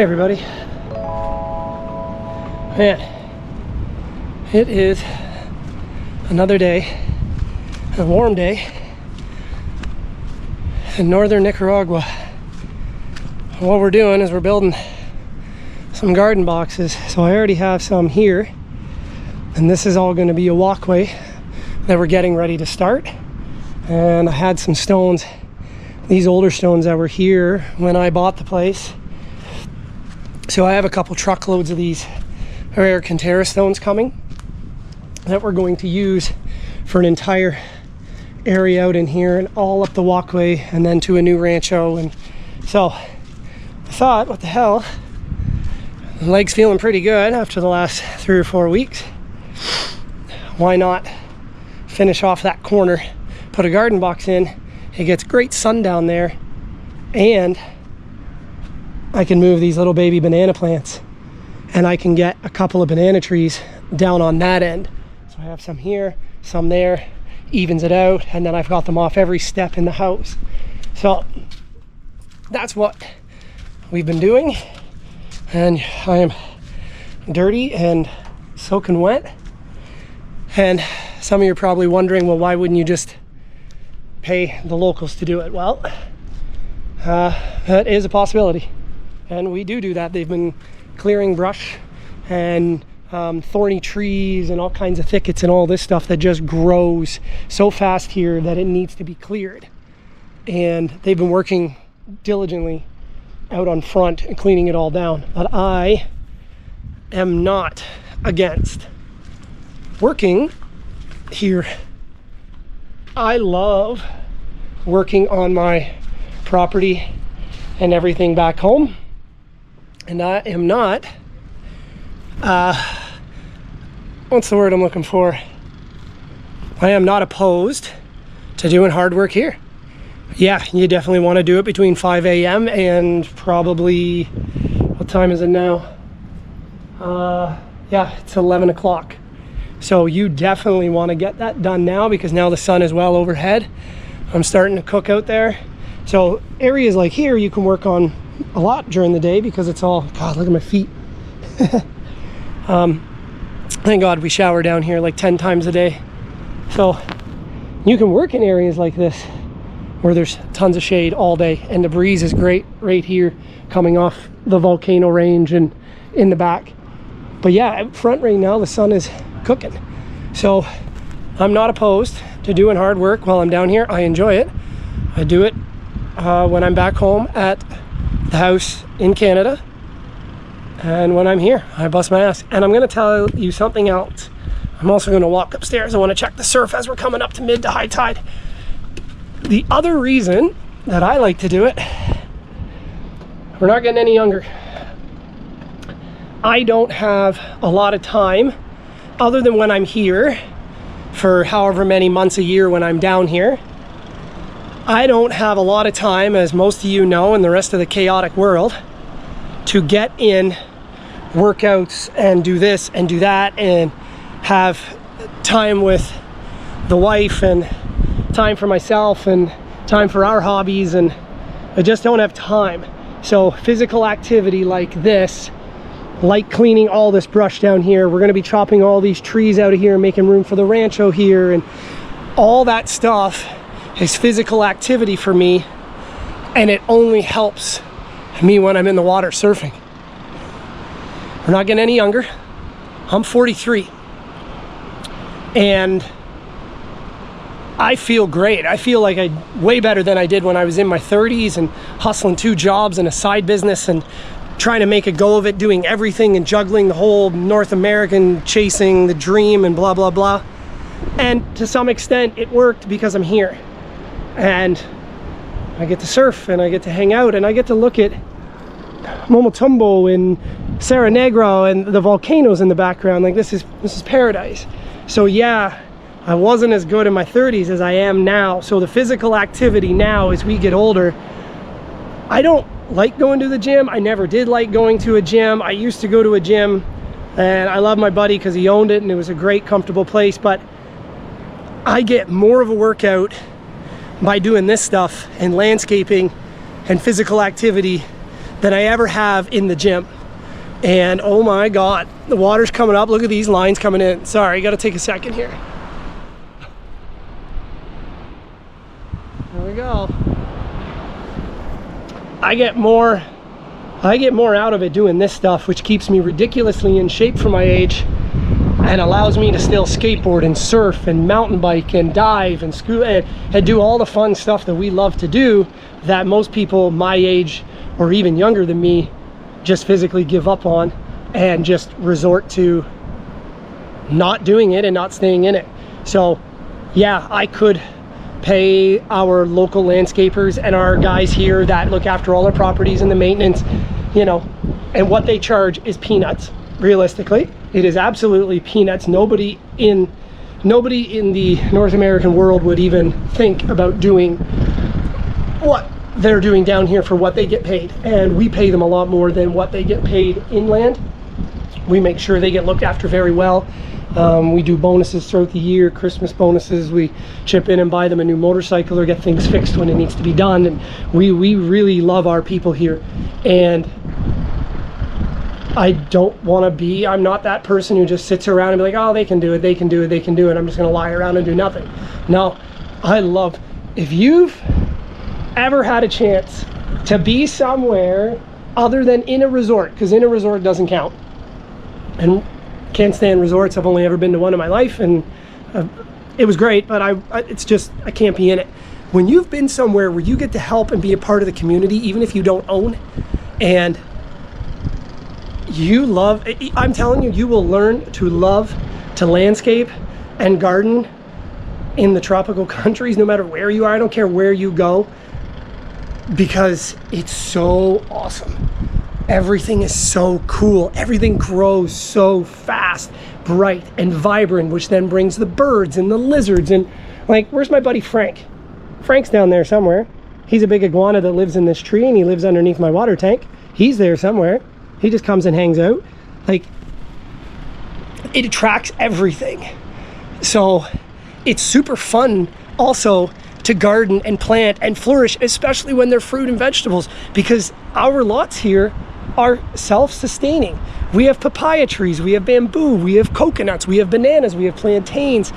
Hey everybody. Man, it is another day, a warm day in northern Nicaragua. What we're doing is we're building some garden boxes. So I already have some here, and this is all going to be a walkway that we're getting ready to start. And I had some stones, these older stones that were here when I bought the place. So I have a couple truckloads of these rare Cantera stones coming that we're going to use for an entire area out in here and all up the walkway and then to a new rancho. And so I thought, what the hell, the leg's feeling pretty good after the last 3 or 4 weeks. Why not finish off that corner, put a garden box in? It gets great sun down there, and I can move these little baby banana plants, and I can get a couple of banana trees down on that end. So I have some here, some there, evens it out, and then I've got them off every step in the house. So that's what we've been doing, and I am dirty and soaking wet. And some of you are probably wondering, well, why wouldn't you just pay the locals to do it? Well, that is a possibility. And we do that. They've been clearing brush and thorny trees and all kinds of thickets and all this stuff that just grows so fast here that it needs to be cleared. And they've been working diligently out on front and cleaning it all down. But I am not against working here. I love working on my property and everything back home. And I am not, what's the word I'm looking for? I am not opposed to doing hard work here. Yeah, you definitely want to do it between 5 a.m. and probably, what time is it now? Yeah, it's 11 o'clock. So you definitely want to get that done now, because now the sun is well overhead. I'm starting to cook out there. So areas like here you can work on a lot during the day because it's all, God, look at my feet. Thank God we shower down here like 10 times a day. So you can work in areas like this where there's tons of shade all day, and the breeze is great right here coming off the volcano range and in the back. But yeah, out front right now the sun is cooking. So I'm not opposed to doing hard work while I'm down here. I enjoy it. I do it when I'm back home at the house in Canada, and when I'm here I bust my ass. And I'm going to tell you something else. I'm also going to walk upstairs. I want to check the surf as we're coming up to mid to high tide. The other reason that I like to do it, we're not getting any younger. I don't have a lot of time other than when I'm here for however many months a year when I'm down here. I don't have a lot of time, as most of you know, in the rest of the chaotic world, to get in workouts and do this and do that and have time with the wife and time for myself and time for our hobbies, and I just don't have time. So physical activity like this, like cleaning all this brush down here, we're going to be chopping all these trees out of here and making room for the rancho here, and all that stuff is physical activity for me, and it only helps me when I'm in the water surfing. We're not getting any younger. I'm 43, and I feel great. I feel like way better than I did when I was in my 30s and hustling 2 jobs and a side business and trying to make a go of it, doing everything and juggling the whole North American, chasing the dream and blah blah blah. And to some extent it worked because I'm here, and I get to surf and I get to hang out and I get to look at Momotumbo and Serra Negra and the volcanoes in the background. Like this is paradise. So yeah, I wasn't as good in my 30s as I am now. So the physical activity now as we get older, I don't like going to the gym. I never did like going to a gym. I used to go to a gym, and I love my buddy because he owned it and it was a great, comfortable place, but I get more of a workout by doing this stuff and landscaping and physical activity than I ever have in the gym. And oh my God, the water's coming up. Look at these lines coming in. Sorry, gotta take a second here. There we go. I get more out of it doing this stuff, which keeps me ridiculously in shape for my age and allows me to still skateboard and surf and mountain bike and dive and scuba and do all the fun stuff that we love to do that most people my age or even younger than me just physically give up on and just resort to not doing it and not staying in it. So yeah, I could pay our local landscapers and our guys here that look after all our properties and the maintenance, you know, and what they charge is peanuts. Realistically, it is absolutely peanuts. Nobody in the North American world would even think about doing what they're doing down here for what they get paid, and we pay them a lot more than what they get paid inland. We make sure they get looked after very well. We do bonuses throughout the year, Christmas bonuses. We chip in and buy them a new motorcycle or get things fixed when it needs to be done. And we really love our people here. And I don't want to be, I'm not that person who just sits around and be like, oh, they can do it, they can do it, they can do it. I'm just going to lie around and do nothing. No, I love, if you've ever had a chance to be somewhere other than in a resort, because in a resort doesn't count. And can't stand resorts. I've only ever been to one in my life, and it was great, but it's just, I can't be in it. When you've been somewhere where you get to help and be a part of the community, even if you don't own, and you love, I'm telling you, you will learn to love to landscape and garden in the tropical countries, no matter where you are. I don't care where you go, because it's so awesome. Everything is so cool. Everything grows so fast, bright and vibrant, which then brings the birds and the lizards. And like, where's my buddy Frank? Frank's down there somewhere. He's a big iguana that lives in this tree, and he lives underneath my water tank. He's there somewhere. He just comes and hangs out. Like, it attracts everything. So it's super fun also to garden and plant and flourish, especially when they're fruit and vegetables, because our lots here are self-sustaining. We have papaya trees, we have bamboo, we have coconuts, we have bananas, we have plantains,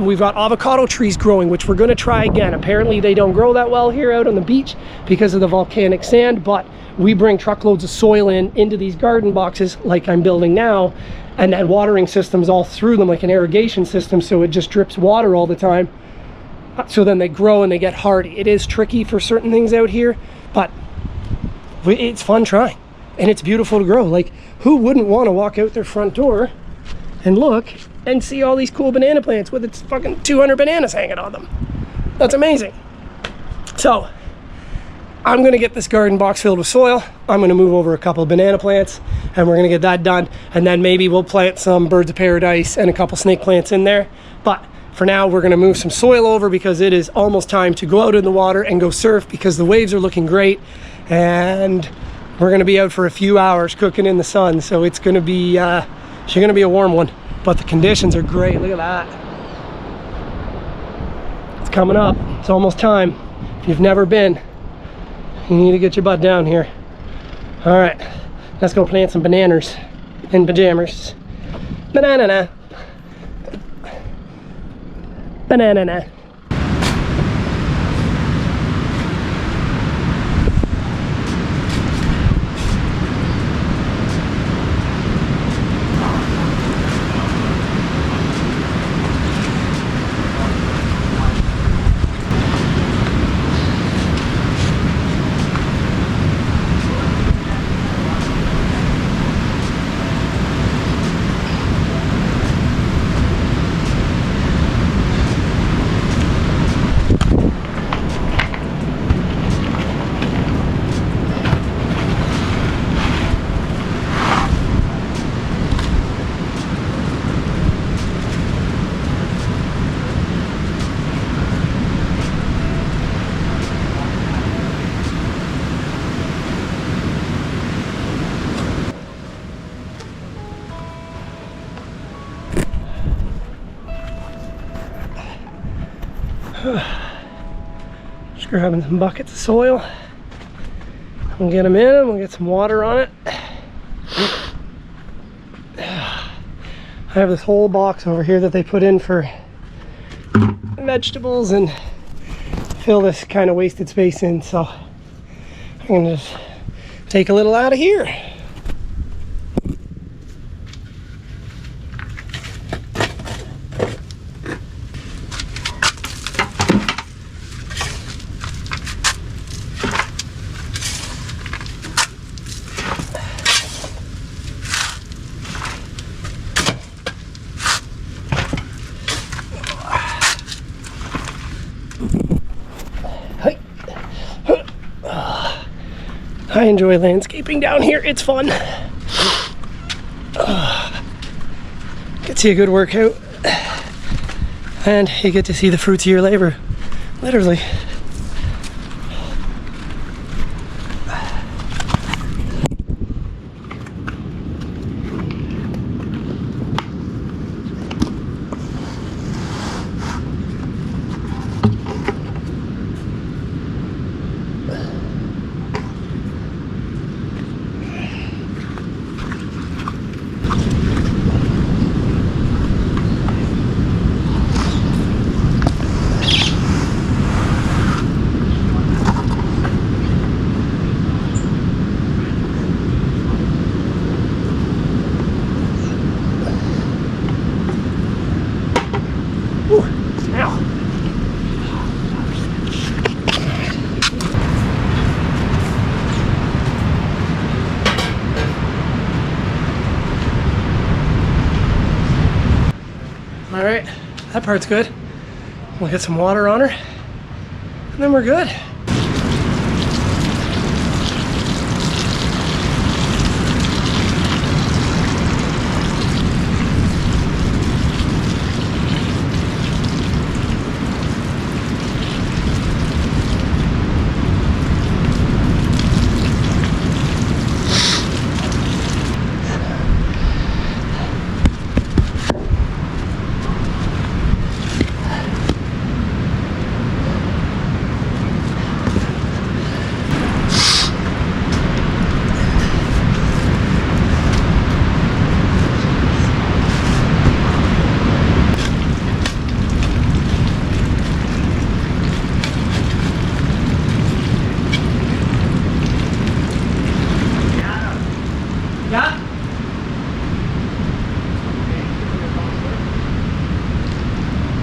we've got avocado trees growing, which we're going to try again. Apparently they don't grow that well here out on the beach because of the volcanic sand, but we bring truckloads of soil into these garden boxes like I'm building now, and then watering systems all through them like an irrigation system, so it just drips water all the time. So then they grow and they get hardy. It is tricky for certain things out here, but it's fun trying. And it's beautiful to grow. Like, who wouldn't want to walk out their front door and look and see all these cool banana plants with its fucking 200 bananas hanging on them? That's amazing. So I'm going to get this garden box filled with soil. I'm going to move over a couple of banana plants, and we're going to get that done. And then maybe we'll plant some birds of paradise and a couple snake plants in there. But for now, we're going to move some soil over because it is almost time to go out in the water and go surf, because the waves are looking great. And we're going to be out for a few hours cooking in the sun, so it's going to be a warm one, but the conditions are great. Look at that. It's coming up. It's almost time. If you've never been, you need to get your butt down here. All right, let's go plant some bananas in pajamas. Banana. Banana. Just grabbing some buckets of soil. We'll get them in, we'll get some water on it. I have this whole box over here that they put in for vegetables and fill this kind of wasted space in, so I'm gonna just take a little out of here. I enjoy landscaping down here, it's fun. Gets you a good workout, and you get to see the fruits of your labor, literally. All right, that part's good. We'll get some water on her, and then we're good.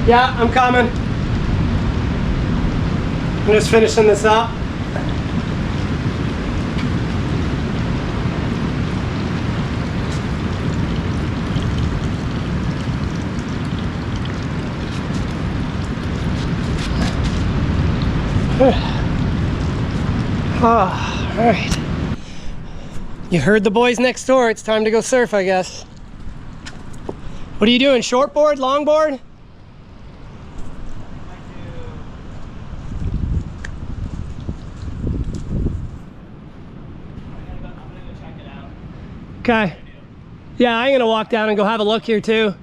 Yeah, I'm coming. I'm just finishing this up. All right. You heard the boys next door. It's time to go surf, I guess. What are you doing? Shortboard? Longboard? Okay. Yeah, I'm gonna walk down and go have a look here too.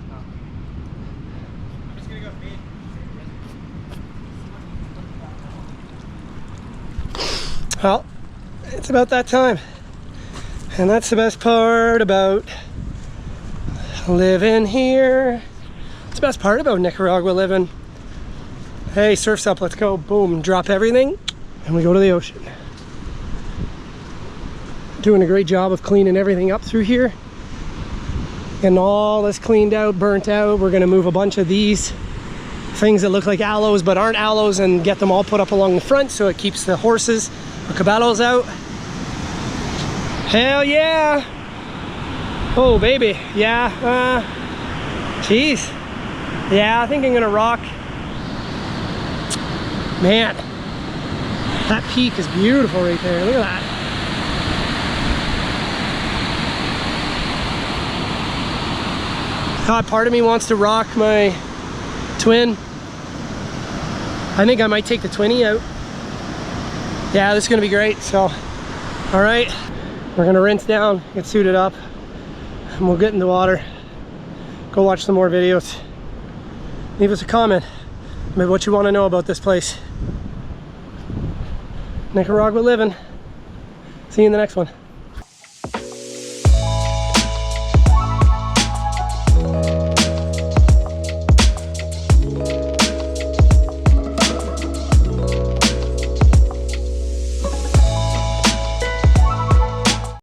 I'm just gonna go feed. Well, it's about that time. And that's the best part about living here. It's the best part about Nicaragua living. Hey, surf's up, let's go. Boom, drop everything, and we go to the ocean. Doing a great job of cleaning everything up through here. Getting all this cleaned out, burnt out. We're gonna move a bunch of these things that look like aloes but aren't aloes and get them all put up along the front so it keeps the horses or caballos out. Hell yeah! Oh baby, yeah, geez. Yeah, I think I'm gonna rock. Man, that peak is beautiful right there, look at that. God, part of me wants to rock my twin. I think I might take the twinny out. Yeah, this is gonna be great, so. All right, we're gonna rinse down, get suited up, and we'll get in the water. Go watch some more videos. Leave us a comment, maybe what you wanna know about this place. Nicaragua living. See you in the next one.